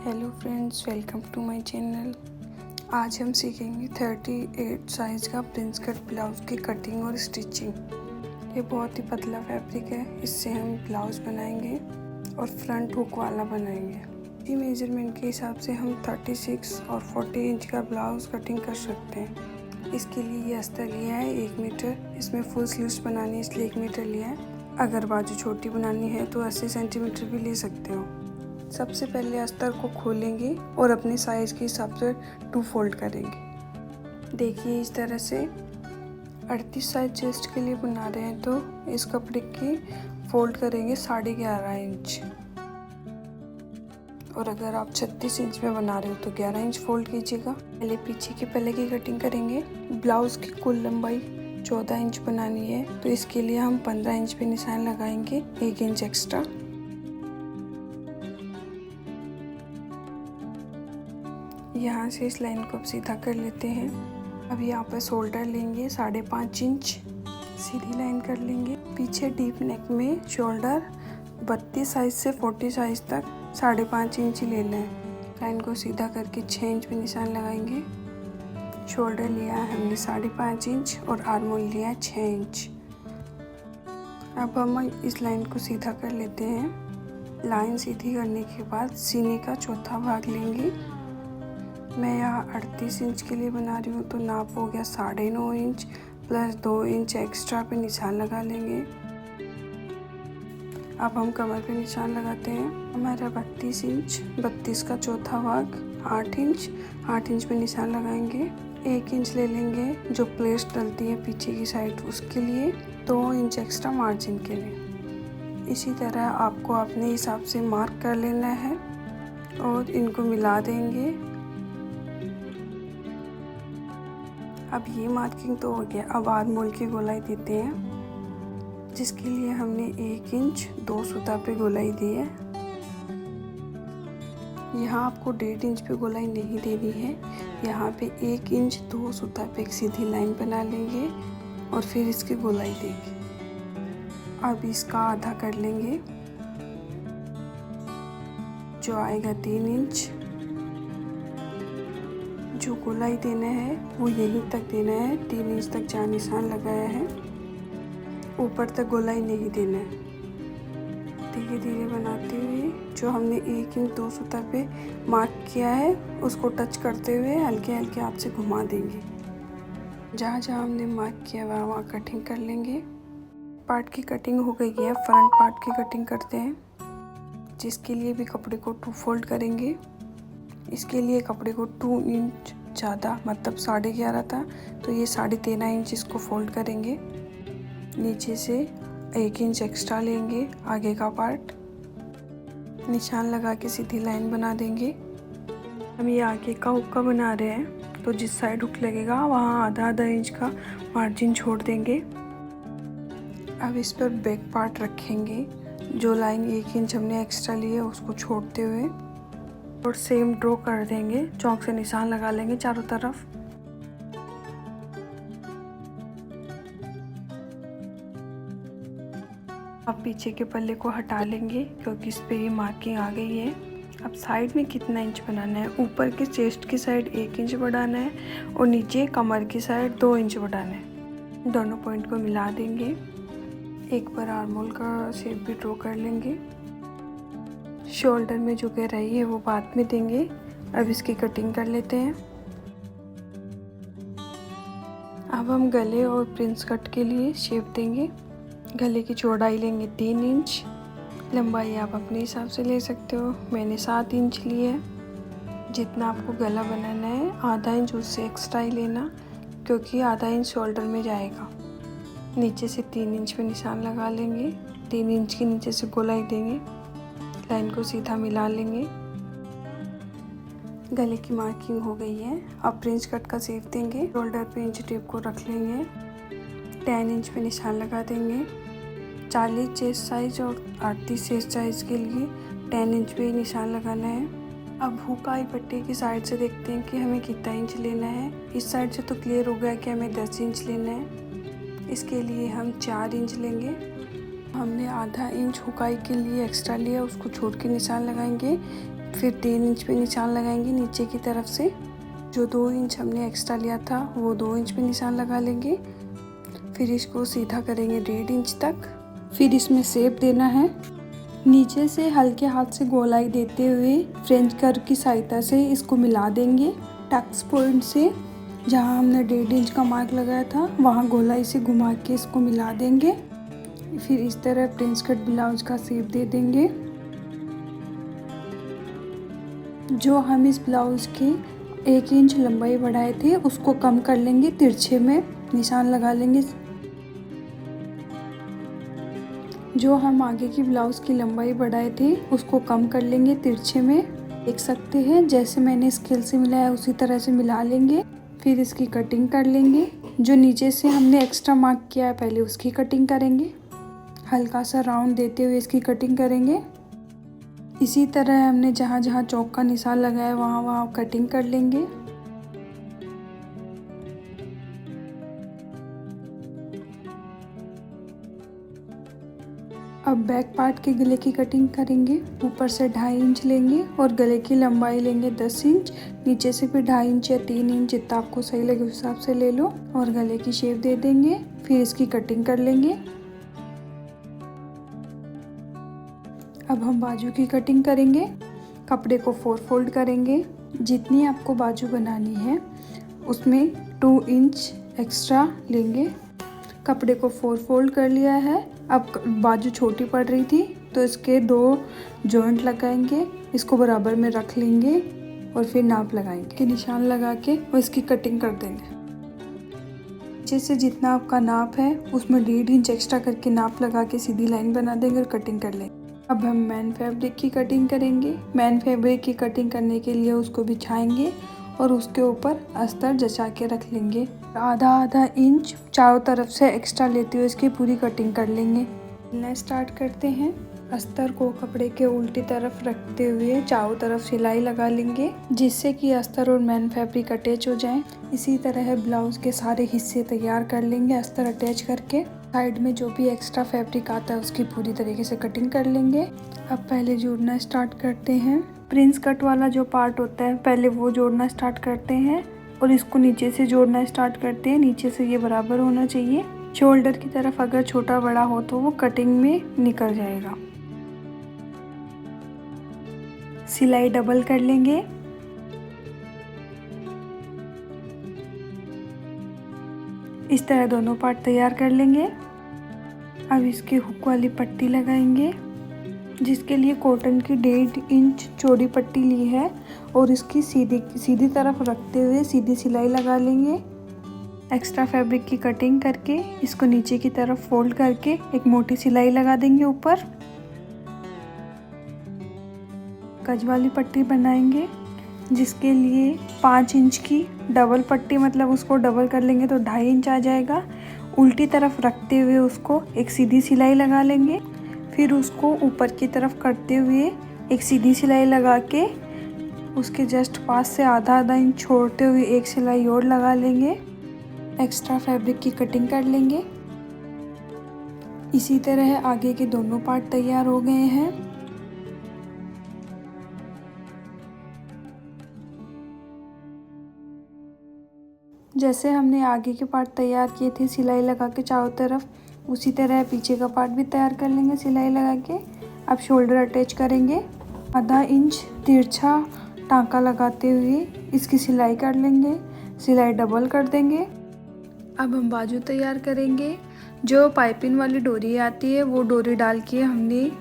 Hello friends, welcome to my channel. आज हम सीखेंगे 38 साइज़ का प्रिंस कट ब्लाउज़ की कटिंग और स्टिचिंग। ये बहुत ही पतला फैब्रिक है, इससे हम ब्लाउज़ बनाएंगे और फ्रंट हुक वाला बनाएंगे। इसी मेजरमेंट के हिसाब से हम 36 और 40 इंच का ब्लाउज़ कटिंग कर सकते हैं। इसके लिए ये अस्तर लिया है 1 मीटर। इसमें फुल स्लीव्स बनानी है इसलिए 1 मीटर लिया है। अगर बाजू छोटी बनानी है तो 80 सेंटीमीटर भी ले सकते हो। सबसे पहले अस्तर को खोलेंगे और अपने साइज़ के हिसाब से 2 फोल्ड करेंगे। देखिए इस तरह से 38 साइज चेस्ट के लिए बना रहे हैं तो इस कपड़े की फोल्ड करेंगे 11.5 इंच। और अगर आप 36 इंच में बना रहे हो तो 11 इंच फोल्ड कीजिएगा। पहले पीछे के पल्ले की कटिंग करेंगे। ब्लाउज़ की कुल लंबाई 14 इंच बनानी है तो इसके लिए हम 15 इंच पे निशान लगाएंगे, 1 इंच एक्स्ट्रा। यहाँ से इस लाइन को सीधा कर लेते हैं। अब यहाँ पर शोल्डर लेंगे 5.5 इंच, सीधी लाइन कर लेंगे। पीछे डीप नेक में शोल्डर 32 साइज से 40 साइज तक 5.5 इंच ही लेना है। लाइन को सीधा करके 6 इंच पे निशान लगाएंगे। शोल्डर लिया है हमने 5.5 इंच और आर्म होल लिया है 6 इंच। अब हम इस लाइन को सीधा कर लेते हैं। लाइन सीधी करने के बाद सीने का चौथा भाग लेंगे। मैं यहाँ 38 इंच के लिए बना रही हूँ तो नाप हो गया 9.5 इंच प्लस 2 इंच एक्स्ट्रा पे निशान लगा लेंगे। अब हम कमर पे निशान लगाते हैं। हमारा 32 इंच, 32 का चौथा भाग 8 इंच पे निशान लगाएंगे। 1 इंच ले लेंगे जो प्लेट डलती है पीछे की साइड, उसके लिए 2 इंच एक्स्ट्रा मार्जिन के लिए। इसी तरह आपको अपने हिसाब से मार्क कर लेना है और इनको मिला देंगे। अब ये मार्किंग तो हो गया। अब आर्म होल की गोलाई देते हैं, जिसके लिए हमने 1 इंच 2 सूता पे गोलाई दी है। यहाँ आपको 1.5 इंच पे गोलाई नहीं देनी है। यहाँ पे 1 इंच 2 सूता पे एक सीधी लाइन बना लेंगे और फिर इसकी गोलाई देंगे। अब इसका आधा कर लेंगे जो आएगा 3 इंच। जो गोलाई देना है वो यहीं तक देना है, 3 इंच तक जहाँ निशान लगाया है ऊपर तक गोलाई नहीं देना है। धीरे धीरे बनाते हुए जो हमने 1 इंच 2 सूता पे मार्क किया है उसको टच करते हुए हल्के हल्के हाथ से घुमा देंगे। जहाँ जहाँ हमने मार्क किया वहाँ वहाँ कटिंग कर लेंगे। पार्ट की कटिंग हो गई है। फ्रंट पार्ट की कटिंग करते हैं, जिसके लिए भी कपड़े को 2 फोल्ड करेंगे। इसके लिए कपड़े को 2 इंच ज़्यादा, मतलब 11.5 था तो ये 13.5 इंच इसको फोल्ड करेंगे। नीचे से 1 इंच एक्स्ट्रा लेंगे आगे का पार्ट, निशान लगा के सीधी लाइन बना देंगे। हम ये आगे का हुक्का बना रहे हैं तो जिस साइड हुक लगेगा वहाँ आधा इंच का मार्जिन छोड़ देंगे। अब इस पर बैक पार्ट रखेंगे। जो लाइन 1 इंच हमने एक्स्ट्रा ली है उसको छोड़ते हुए और सेम ड्रॉ कर देंगे। चौक से निशान लगा लेंगे चारों तरफ। अब पीछे के पल्ले को हटा लेंगे क्योंकि इस पे ये मार्किंग आ गई है। अब साइड में कितना इंच बनाना है? ऊपर के चेस्ट की साइड 1 इंच बढ़ाना है और नीचे कमर की साइड 2 इंच बढ़ाना है। दोनों पॉइंट को मिला देंगे। एक बार आर्म होल का शेप भी ड्रॉ कर लेंगे। शोल्डर में जो गहराई है वो बाद में देंगे। अब इसकी कटिंग कर लेते हैं। अब हम गले और प्रिंस कट के लिए शेप देंगे। गले की चौड़ाई लेंगे 3 इंच। लंबाई आप अपने हिसाब से ले सकते हो। मैंने 7 इंच ली है। जितना आपको गला बनाना है आधा इंच उससे एक्स्ट्रा ही लेना, क्योंकि आधा इंच शोल्डर में जाएगा। नीचे से 3 इंच पे निशान लगा लेंगे। 3 इंच के नीचे से गोलाई देंगे। लाइन को सीधा मिला लेंगे। गले की मार्किंग हो गई है। अब प्रिंस कट का शेप देंगे। शोल्डर पे इंच टेप को रख लेंगे। 10 इंच पे निशान लगा देंगे। 40 चेस्ट साइज और 38 चेस्ट साइज के लिए 10 इंच पे ही निशान लगाना है। अब हुक आई पट्टी की साइड से देखते हैं कि हमें कितना इंच लेना है। इस साइड से तो क्लियर हो गया कि हमें 10 इंच लेना है। इसके लिए हम 4 इंच लेंगे। हमने आधा इंच हुकाई के लिए एक्स्ट्रा लिया, उसको छोड़ के निशान लगाएंगे। फिर 3 इंच पे निशान लगाएंगे नीचे की तरफ से। जो 2 इंच हमने एक्स्ट्रा लिया था वो 2 इंच पे निशान लगा लेंगे। फिर इसको सीधा करेंगे 1.5 इंच तक। फिर इसमें शेप देना है। नीचे से हल्के हाथ से गोलाई देते हुए फ्रेंच कर्व की सहायता से इसको मिला देंगे। टक्स पॉइंट से जहाँ हमने 1.5 इंच का मार्क लगाया था वहाँ गोलाई से घुमा के इसको मिला देंगे। फिर इस तरह प्रिंस कट ब्लाउज का शेप दे देंगे। जो हम इस ब्लाउज की 1 इंच लंबाई बढ़ाए थे उसको कम कर लेंगे, तिरछे में निशान लगा लेंगे। जो हम आगे की ब्लाउज की लंबाई बढ़ाए थे उसको कम कर लेंगे तिरछे में। देख सकते हैं जैसे मैंने स्केल से मिलाया उसी तरह से मिला लेंगे। फिर इसकी कटिंग कर लेंगे। जो नीचे से हमने एक्स्ट्रा मार्क किया है पहले उसकी कटिंग करेंगे। हल्का सा राउंड देते हुए इसकी कटिंग करेंगे। इसी तरह हमने जहाँ जहाँ चौक का निशान लगाया वहाँ वहाँ कटिंग कर लेंगे। अब बैक पार्ट के गले की कटिंग करेंगे। ऊपर से 2.5 इंच लेंगे और गले की लंबाई लेंगे 10 इंच। नीचे से भी 2.5 इंच या 3 इंच जितना आपको सही लगे उस हिसाब से ले लो और गले की शेप दे देंगे। फिर इसकी कटिंग कर लेंगे। अब हम बाजू की कटिंग करेंगे। कपड़े को 4 फोल्ड करेंगे। जितनी आपको बाजू बनानी है उसमें 2 इंच एक्स्ट्रा लेंगे। कपड़े को 4 फोल्ड कर लिया है। अब बाजू छोटी पड़ रही थी तो इसके 2 जॉइंट लगाएंगे, इसको बराबर में रख लेंगे और फिर नाप लगाएंगे कि निशान लगा के और इसकी कटिंग कर देंगे। नीचे से जितना आपका नाप है उसमें 1.5 इंच एक्स्ट्रा करके नाप लगा के सीधी लाइन बना देंगे और कटिंग कर लेंगे। अब हम मैन फैब्रिक की कटिंग करेंगे। मैन फैब्रिक की कटिंग करने के लिए उसको बिछाएंगे और उसके ऊपर अस्तर जचा के रख लेंगे। आधा इंच चारों तरफ से एक्स्ट्रा लेते हुए इसकी पूरी कटिंग कर लेंगे। सिलना स्टार्ट करते हैं। अस्तर को कपड़े के उल्टी तरफ रखते हुए चारों तरफ सिलाई लगा लेंगे जिससे कि अस्तर और मैन फैब्रिक अटैच हो जाएं। इसी तरह ब्लाउज के सारे हिस्से तैयार कर लेंगे अस्तर अटैच करके। साइड में जो भी एक्स्ट्रा फैब्रिक आता है उसकी पूरी तरीके से कटिंग कर लेंगे। अब पहले जोड़ना स्टार्ट करते हैं। प्रिंस कट वाला जो पार्ट होता है पहले वो जोड़ना स्टार्ट करते हैं और इसको नीचे से जोड़ना स्टार्ट करते हैं। नीचे से ये बराबर होना चाहिए। शोल्डर की तरफ अगर छोटा बड़ा हो तो वो कटिंग में निकल जाएगा। सिलाई डबल कर लेंगे। इस तरह दोनों पार्ट तैयार कर लेंगे। अब इसकी हुक वाली पट्टी लगाएंगे जिसके लिए कॉटन की 1.5 इंच चौड़ी पट्टी ली है और इसकी सीधी तरफ रखते हुए सीधी सिलाई लगा लेंगे। एक्स्ट्रा फैब्रिक की कटिंग करके इसको नीचे की तरफ फोल्ड करके एक मोटी सिलाई लगा देंगे ऊपर। कज वाली पट्टी बनाएंगे जिसके लिए 5 इंच की डबल पट्टी, मतलब उसको डबल कर लेंगे तो 2.5 इंच आ जाएगा। उल्टी तरफ रखते हुए उसको एक सीधी सिलाई लगा लेंगे। फिर उसको ऊपर की तरफ करते हुए एक सीधी सिलाई लगा के उसके जस्ट पास से आधा इंच छोड़ते हुए एक सिलाई और लगा लेंगे। एक्स्ट्रा फैब्रिक की कटिंग कर लेंगे। इसी तरह आगे के दोनों पार्ट तैयार हो गए हैं। जैसे हमने आगे के पार्ट तैयार किए थे सिलाई लगा के चारों तरफ, उसी तरह पीछे का पार्ट भी तैयार कर लेंगे सिलाई लगा के। अब शोल्डर अटैच करेंगे। आधा इंच तिरछा टांका लगाते हुए इसकी सिलाई कर लेंगे। सिलाई डबल कर देंगे। अब हम बाजू तैयार करेंगे। जो पाइपिंग वाली डोरी आती है वो डोरी डाल के हमने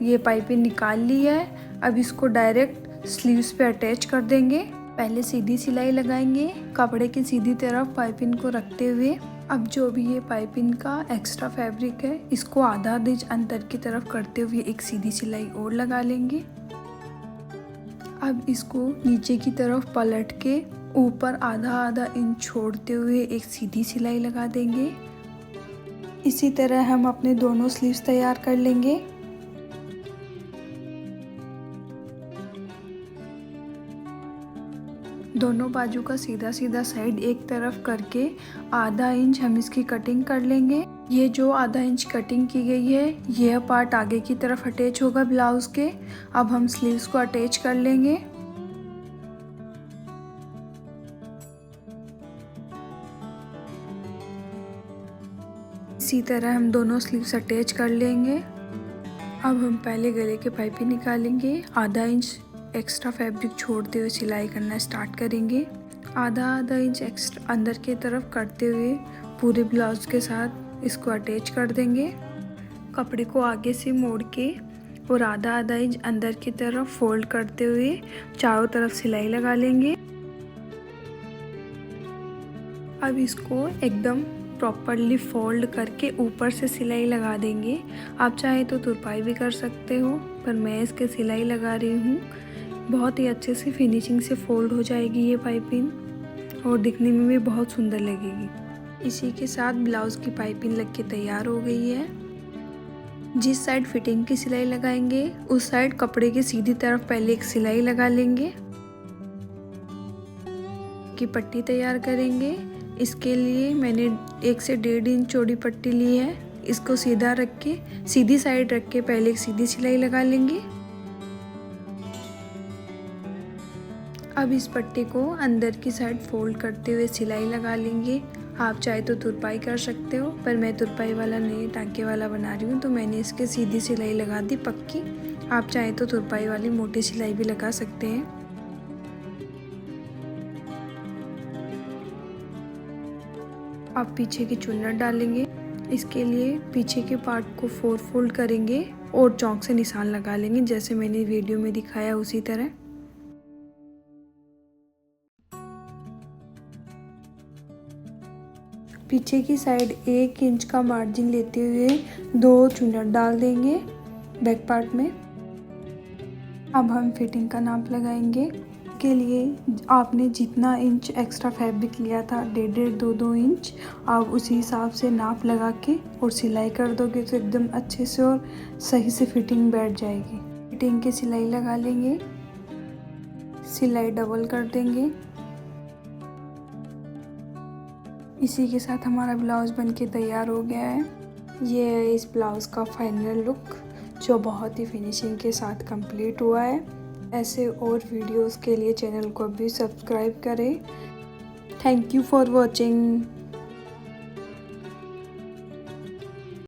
ये पाइपिंग निकाल ली है। अब इसको डायरेक्ट स्लीव्स पे अटैच कर देंगे। पहले सीधी सिलाई लगाएंगे कपड़े की सीधी तरफ पाइपिंग को रखते हुए। अब जो भी ये पाइपिंग का एक्स्ट्रा फैब्रिक है इसको आधा इंच अंदर की तरफ करते हुए एक सीधी सिलाई और लगा लेंगे। अब इसको नीचे की तरफ पलट के ऊपर आधा इंच छोड़ते हुए एक सीधी सिलाई लगा देंगे। इसी तरह हम अपने दोनों स्लीव्स तैयार कर लेंगे। दोनों बाजू का सीधा सीधा साइड एक तरफ करके आधा इंच हम इसकी कटिंग कर लेंगे। ये जो आधा इंच कटिंग की गई है यह पार्ट आगे की तरफ अटैच होगा ब्लाउज के। अब हम स्लीव्स को अटैच कर लेंगे। इसी तरह हम दोनों स्लीव्स अटैच कर लेंगे। अब हम पहले गले के पाइपिंग निकालेंगे। आधा इंच एक्स्ट्रा फैब्रिक छोड़ते हुए सिलाई करना स्टार्ट करेंगे। आधा इंच एक्स्ट्रा अंदर की तरफ करते हुए पूरे ब्लाउज के साथ इसको अटैच कर देंगे। कपड़े को आगे से मोड़ के और आधा इंच अंदर की तरफ फोल्ड करते हुए चारों तरफ सिलाई लगा लेंगे। अब इसको एकदम प्रॉपरली फोल्ड करके ऊपर से सिलाई लगा देंगे। आप चाहे तो तुरपाई भी कर सकते हो, पर मैं इसके सिलाई लगा रही हूँ। बहुत ही अच्छे से फिनिशिंग से फोल्ड हो जाएगी ये पाइपिंग और दिखने में भी बहुत सुंदर लगेगी। इसी के साथ ब्लाउज की पाइपिंग लग के तैयार हो गई है। जिस साइड फिटिंग की सिलाई लगाएंगे उस साइड कपड़े की सीधी तरफ पहले एक सिलाई लगा लेंगे की पट्टी तैयार करेंगे। इसके लिए मैंने 1 से 1.5 इंच चौड़ी पट्टी ली है। इसको सीधा रख के सीधी साइड रख के पहले एक सीधी सिलाई लगा लेंगे। अब इस पट्टी को अंदर की साइड फोल्ड करते हुए सिलाई लगा लेंगे। आप चाहे तो तुरपाई कर सकते हो, पर मैं तुरपाई वाला नहीं टांके वाला बना रही हूँ, तो मैंने इसके सीधी सिलाई लगा दी पक्की। आप चाहे तो तुरपाई वाली मोटी सिलाई भी लगा सकते हैं। अब पीछे की चुन्नट डालेंगे। इसके लिए पीछे के पार्ट को 4 फोल्ड करेंगे और चौक से निशान लगा लेंगे, जैसे मैंने वीडियो में दिखाया उसी तरह। पीछे की साइड 1 इंच का मार्जिन लेते हुए 2 चुन्नट डाल देंगे बैक पार्ट में। अब हम फिटिंग का नाप लगाएंगे। के लिए आपने जितना इंच एक्स्ट्रा फैब्रिक लिया था 1.5 2 इंच, आप उसी हिसाब से नाप लगा के और सिलाई कर दोगे तो एकदम अच्छे से और सही से फिटिंग बैठ जाएगी। फिटिंग की सिलाई लगा लेंगे। सिलाई डबल कर देंगे। इसी के साथ हमारा ब्लाउज बनके तैयार हो गया है। ये है इस ब्लाउज का फाइनल लुक, जो बहुत ही फिनिशिंग के साथ कंप्लीट हुआ है। ऐसे और वीडियोस के लिए चैनल को भी सब्सक्राइब करें। Thank you for watching.